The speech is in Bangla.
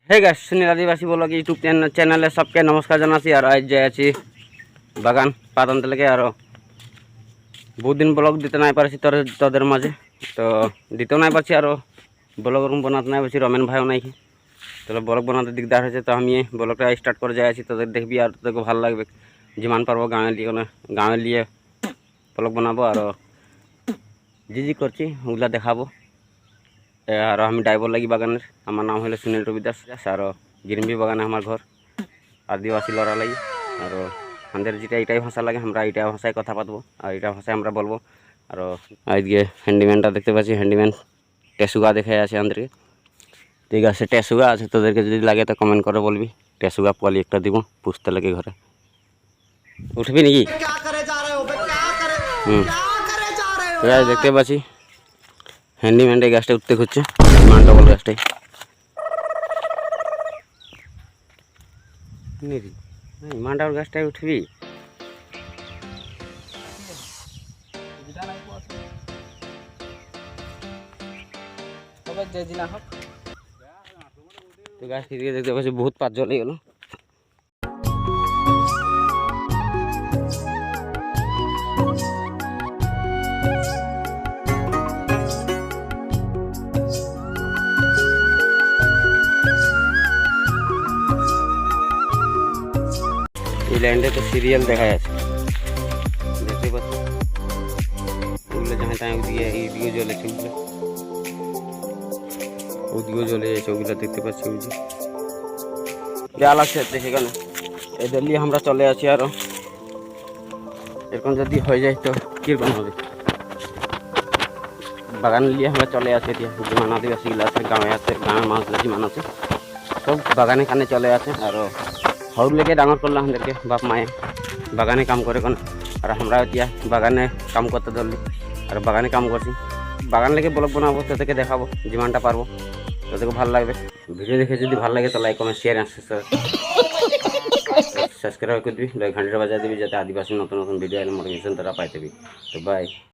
हे गाइस सुनील आदिवासी ब्लॉग यूट्यूब चैनल सबके नमस्कार जानासी और आज जाए बागान पातन लगे और बहुत दिन ब्लॉग दीते ना पारছি তোদের মাঝে তো দিতেও না পারছি আর ব্লগ বানাতে না পারছি রমেন ভাইও নাই তাহলে ব্লগ বানাতে দিকদার হয়েছে তো আমি ব্লগটা স্টার্ট করে যাই আছি তোদের দেখবি আর তোদেরকে ভালো লাগবে যেমন পারবো গাঁয়ে লিয়ে ব্লগ বানাবো আর জি করছি ওগুলা দেখাবো আর আমি ড্রাইভার লাগি বাগানের আমার নাম হলো সুনীল রবিদাস আর গিরমি বাগানে আমার ঘর আদিবাসী লড়া লাগি আর আমাদের যেটা এটাই ভাষা লাগে আমরা এটা ভাষায় কথা পাতবো আর এটা ভাষায় আমরা বলবো আর আজকে হ্যান্ডিম্যানটা দেখতে পাচ্ছি হ্যান্ডিম্যান টেসুগা দেখে আছে আমাদেরকে ঠিক আছে টেসুগা আছে তোদেরকে যদি লাগে তো কমেন্ট করে বলবি টেসুগা পোয়ালি একটা দিব পুষতে লাগে ঘরে উঠবি নাকি দেখতে পাচ্ছি হ্যান্ডিম্যান এই গাছটা উঠতে খুঁজছে মান ডবল গাছটাই মান ডবল গাছটাই উঠবি তো গাছটি দিকে দেখতে পাচ্ছি বহুত পাঁচ জল গেল এই ল্যান্ডে তো সিরিয়াল দেখা যাচ্ছে দেখতে পাচ্ছি ওগুলো যাই তাই ওদিকে এইদিকে জ্বলেছে ওদিকেও জ্বলে যাচ্ছে ওগুলো দেখতে পাচ্ছি ওই যে যা লাগছে সেখানে এদের নিয়ে আমরা চলে আসি আরো এরকম যদি হয়ে যায় তো কিরকম হবে বাগান নিয়ে আমরা চলে আসি যেমন আদিবাসীগুলো আছে গ্রামের মানুষগুলো যেমন আছে সব বাগানে কানে চলে আসে আর হর লেগে ডাঙর করলাম আমাদেরকে বাপ মায়ে বাগানে কাম করে কোন আর আমরা এতিয়া বাগানে কাম করতে ধরলি আর বাগানে কাম করছি বাগান লেগে ব্লগ বানাবো তোদেরকে দেখাবো যেমনটা পারবো তোদেরকে ভালো লাগবে ভিডিও দেখে যদি ভালো লাগে তো লাইক কমেন্ট শেয়ার সাবস্ক্রাইব করে দিবি ঘন্টা বাজায় দিবি যাতে আদিবাসী নতুন নতুন ভিডিও নোটিফিকেশন তোরা পাই যাবি তো বাই।